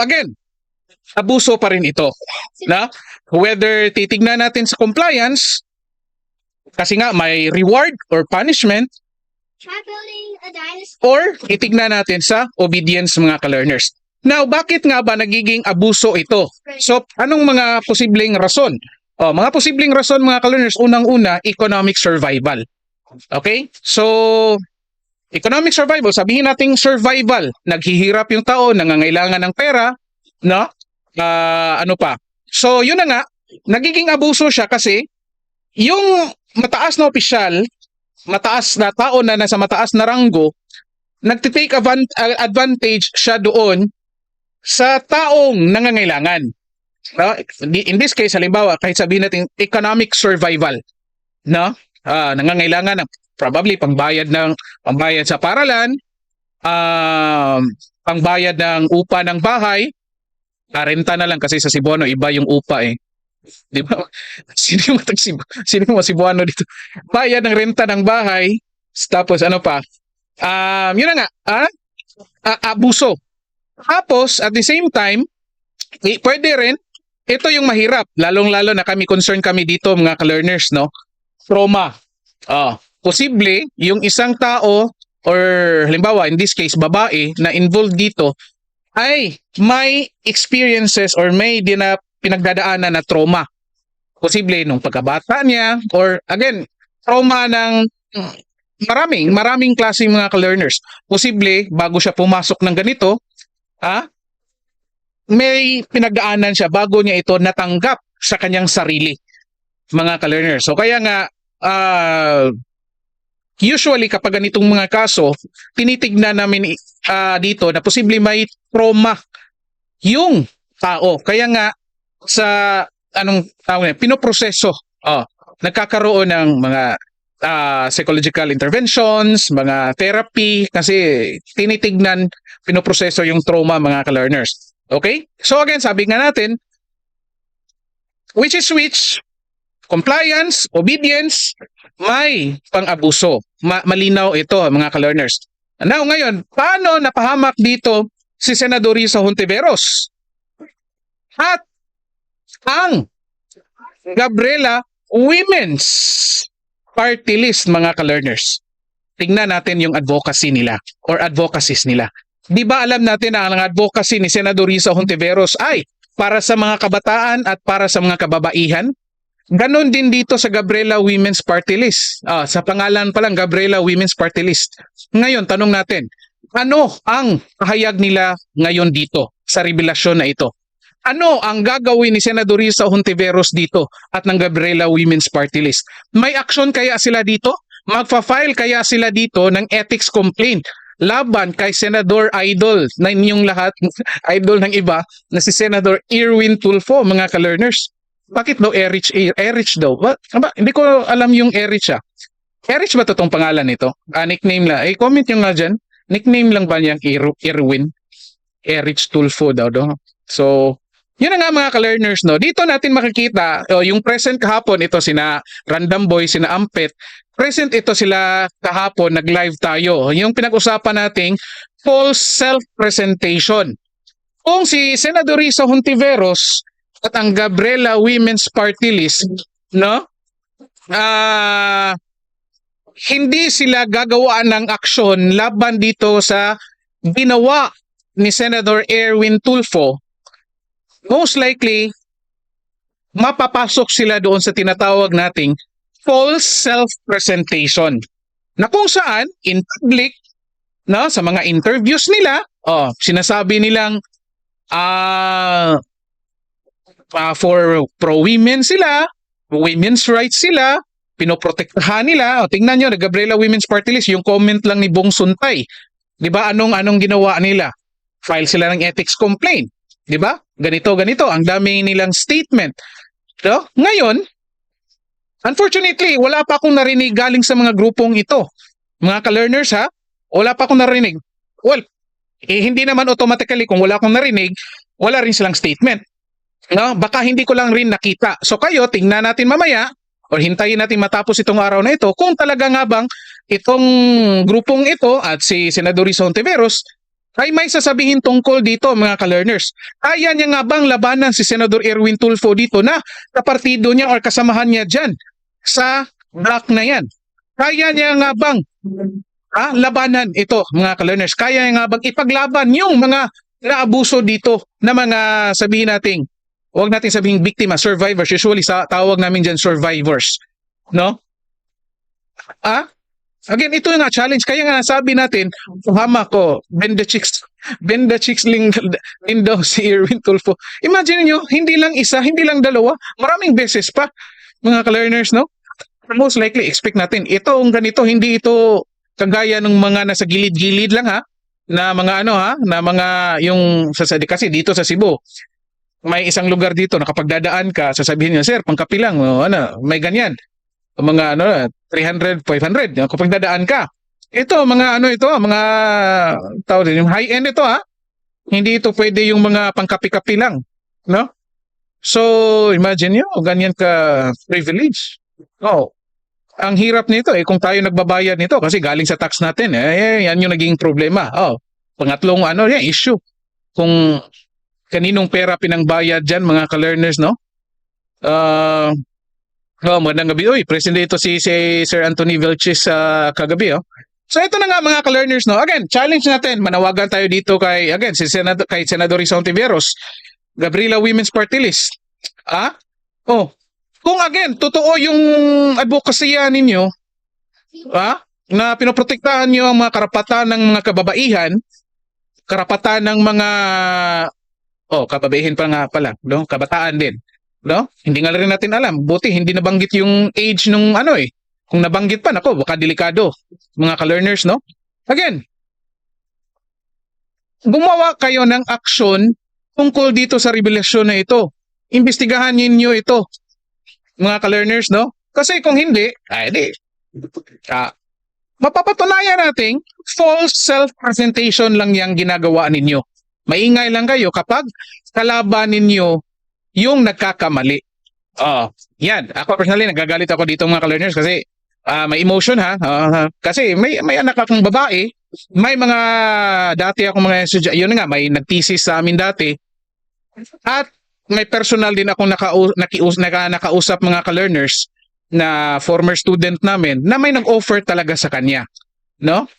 again, abuso pa rin ito. Na? Whether titignan natin sa compliance, kasi nga may reward or punishment, or itignan natin sa obedience mga ka-learners. Now, bakit nga ba nagiging abuso ito? So, anong mga posibleng rason? Mga posibleng rason mga ka-learners, unang-una, economic survival. Okay? So, economic survival, sabihin nating survival, naghihirap yung tao, nangangailangan ng pera, no? Ano pa? So, yun na nga, nagiging abuso siya kasi yung mataas na opisyal, mataas na tao na nasa mataas na ranggo, nagtitake advantage siya doon sa taong nangangailangan. In this case, halimbawa, kahit sabihin natin economic survival, no? Nangangailangan ng probably pangbayad sa paralan, pangbayad ng upa ng bahay, renta na lang kasi sa Cebuano iba yung upa eh. Di ba? Sino yung Cebuano dito? Bayad ng renta ng bahay, tapos ano pa? Yun na nga, abuso. Tapos, at the same time, pwede rin, ito yung mahirap, lalong-lalo na concern kami dito mga ka-learners, no? Trauma. Posible, yung isang tao, or halimbawa, in this case, babae, na involved dito, ay may experiences or may pinagdadaanan na trauma. Posible nung pagkabata niya, or again, trauma ng maraming klase mga ka-learners. Posible, bago siya pumasok ng ganito, may pinagdaanan siya bago niya ito natanggap sa kanyang sarili, mga ka-learners. So kaya nga, usually kapag ganitong mga kaso, tinitignan namin dito na posible may trauma yung tao. Kaya nga, sa pinoproseso, nagkakaroon ng mga psychological interventions, mga therapy, kasi tinitignan, pinoproseso yung trauma mga ka-learners. Okay? So again, sabi nga natin, which is which, compliance, obedience, may pang-abuso. Malinaw ito mga ka-learners. Now ngayon, paano napahamak dito si Senador Risa Hontiveros? At ang Gabriela Women's Party List mga ka-learners. Tingnan natin yung advocacy nila or advocacies nila. Di ba alam natin na ang advocacy ni Senador Risa Hontiveros ay para sa mga kabataan at para sa mga kababaihan? Ganon din dito sa Gabriela Women's Party List. Sa pangalan pa lang, Gabriela Women's Party List. Ngayon, tanong natin, ano ang pahayag nila ngayon dito sa revelasyon na ito? Ano ang gagawin ni Senador Risa Hontiveros dito at ng Gabriela Women's Party List? May aksyon kaya sila dito? Magfa-file kaya sila dito ng ethics complaint laban kay Senador Idol na inyong lahat, idol ng iba, na si Senador Erwin Tulfo, mga ka-learners? Bakit daw Erich? Erich daw? Hindi ko alam yung Erich Erich ba totoong pangalan nito? Nickname lang. Comment nyo nga dyan. Nickname lang ba niyang Erwin? Erich Tulfo daw. So, yun na nga mga ka-learners, no? Dito natin makikita, yung present kahapon, ito sina Random Boy, sina Ampet, present ito sila kahapon, nag-live tayo. Yung pinag-usapan nating false self-presentation. Kung si Senador Risa Hontiveros at ang Gabriela Women's Party List, no? Hindi sila gagawa ng aksyon laban dito sa ginawa ni Senador Erwin Tulfo, most likely, mapapasok sila doon sa tinatawag nating false self-presentation. Na kung saan, in public, no, sa mga interviews nila, sinasabi nilang for pro-women sila, women's rights sila, pinoprotektahan nila. Tingnan nyo, na Gabriela Women's Party List, yung comment lang ni Bong Suntay. Di ba, anong ginawa nila? File sila ng ethics complaint. Di ba? Ganito, ang dami nilang statement. So, ngayon, unfortunately, wala pa akong narinig galing sa mga grupong ito. Mga ka-learners wala pa akong narinig. Well, hindi naman automatically kung wala akong narinig, wala rin silang statement. No? Baka hindi ko lang rin nakita. So kayo, tingnan natin mamaya, o hintayin natin matapos itong araw na ito, kung talaga nga bang itong grupong ito at si Senador Risa Hontiveros ay may sasabihin tungkol dito mga ka-learners. Kaya niya nga bang labanan si Senador Erwin Tulfo dito na kapartido niya or kasamahan niya dyan sa block na yan? Kaya niya nga bang labanan ito mga ka-learners? Kaya niya nga bang ipaglaban yung mga naabuso dito na mga sabihin nating, huwag natin sabihin biktima, survivors. Usually sa tawag namin dyan survivors. No? Again, ito yung challenge. Kaya nga sabi natin, hama ko, bend the chicks din daw si Erwin Tulfo. Imagine nyo, hindi lang isa, hindi lang dalawa, maraming beses pa, mga ka-learners, no? Most likely, expect natin, itong ganito, hindi ito kagaya ng mga nasa gilid-gilid lang na mga na mga yung kasi dito sa Cebu, may isang lugar dito na kapag dadaan ka, sasabihin niya, sir, pangkapi lang, may ganyan. Mga 300, 500 kapag dadaan ka. Ito mga mga tawag din yung high end ito Hindi ito pwede yung mga pangkapi-kapi lang, no? So imagine nyo, ganyan ka privilege. Oh, ang hirap nito kung tayo nagbabayad nito kasi galing sa tax natin yan yung naging problema. Pangatlong issue. Kung kaninong pera pinangbayad diyan mga ka-learners, no? Magandang gabi. Uy, presente ito si Sir Anthony Vilches kagabi. So ito na nga mga ka-learners, no? Again, challenge natin. Manawagan tayo dito kay Senador Rizal Ontiveros, Gabriela Women's Party List. Kung again, totoo yung advocacy ninyo, na pinoprotektahan niyo ang mga karapatan ng mga kababaihan, karapatan ng mga kababaihan pa nga pala, no? Kabataan din. No? Hindi nga rin natin alam. Buti hindi nabanggit yung age nung Kung nabanggit pa, nako, baka delikado. Mga ka-learners, no? Again, gumawa kayo ng aksyon tungkol dito sa revelasyon na ito. Imbestigahan ninyo ito. Mga ka-learners, no? Kasi kung hindi, mapapatunayan nating false self-presentation lang yung ginagawa ninyo. Maingay lang kayo kapag kalaban ninyo yung nagkakamali. Yan. Ako personally, nagagalit ako dito mga ka-learners kasi may emotion kasi may anak akong babae, may mga dati akong mga estudyante, yun nga, may nag-thesis sa amin dati, at may personal din akong nakausap mga ka-learners na former student namin na may nag-offer talaga sa kanya. No?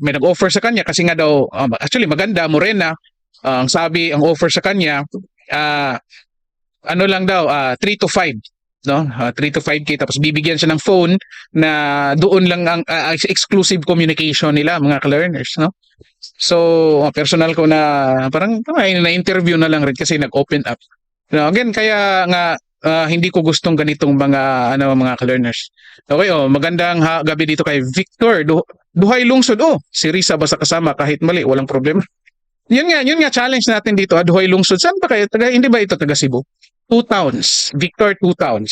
May nag-offer sa kanya kasi nga daw, actually maganda, morena, ang ang offer sa kanya, lang daw, 3 to 5, no? 3 to 5K, tapos bibigyan siya ng phone na doon lang ang exclusive communication nila, mga ka-learners, no? So, personal ko na parang na-interview na lang rin kasi nag-open up. No, again, kaya nga hindi ko gustong ganitong mga mga ka-learners. Okay, magandang gabi dito kay Victor Duhay Lungsod. Si Risa basta kasama kahit mali, walang problema. Yun nga challenge natin dito, Duhay Lungsod. Saan ba kayo? Hindi ba ito taga Cebu? 2 towns. Victor 2 towns.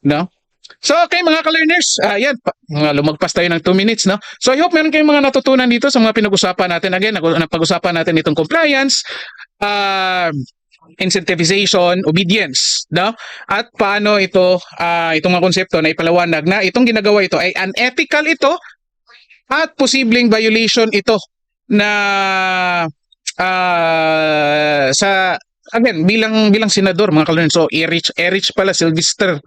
No? So, okay mga ka-learners, lumagpas tayo ng 2 minutes, no? So, I hope meron kayong mga natutunan dito sa mga pinag-usapan natin. Again, napag-usapan natin itong compliance, incentivization, obedience, no? At paano itong mga konsepto na ipalawanag na itong ginagawa ito ay unethical ito at posibleng violation ito na again bilang senador mga ka-learners. So Erich pala, Sylvester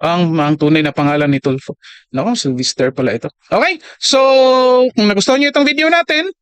ang tunay na pangalan ni Tulfo. No, Sylvester pala ito. Okay, so kung nagustuhan niyo itong video natin,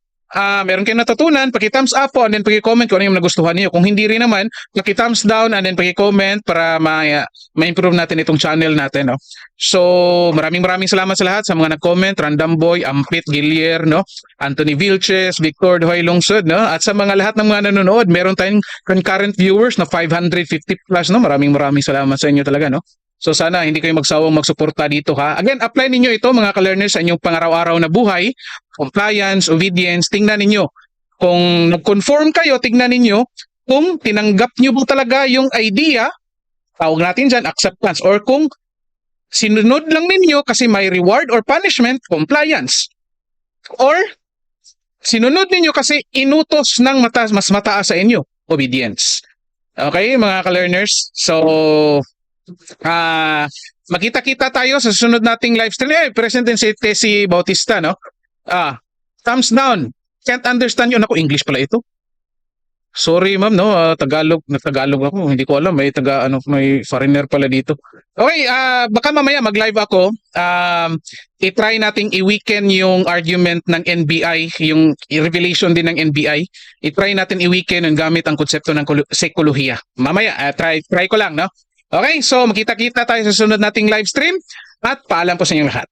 meron kayong natutunan, paki-thumbs up po and then paki-comment kung ano yung nagustuhan niyo. Kung hindi rin naman, paki-thumbs down and then paki-comment para ma-improve natin itong channel natin, no? So, maraming salamat sa lahat sa mga nag-comment, Random Boy, Ampit Gilier, no? Anthony Vilches, Victor Duhay Lungsod, no? At sa mga lahat ng mga nanonood, meron tayong concurrent viewers na 550 plus, no? Maraming salamat sa inyo talaga, no? So sana hindi kayo magsawang magsuporta dito Again, apply ninyo ito mga ka-learners sa inyong pangaraw-araw na buhay, compliance, obedience, tingnan ninyo. Kung nag-conform kayo, tingnan ninyo kung tinanggap nyo po talaga yung idea, tawag natin dyan, acceptance, or kung sinunod lang ninyo kasi may reward or punishment, compliance. Or sinunod ninyo kasi inutos ng mas mataas sa inyo, obedience. Okay, mga ka-learners? So, magkita-kita tayo sa susunod nating live stream. Present din si Tessie Bautista, no? Thumbs down. Can't understand yun. Ako, English pala ito. Sorry ma'am, no, Tagalog, nagtagalog ako. Hindi ko alam, may may foreigner pala dito. Okay, baka mamaya mag-live ako. I-try nating i-weekend yung argument ng NBI, yung revelation din ng NBI. I-try natin i-weekend yung gamit ang konsepto ng sekolohiya. Mamaya, try ko lang, no? Okay, so magkita-kita tayo sa sunod nating live stream at paalam po sa inyong lahat.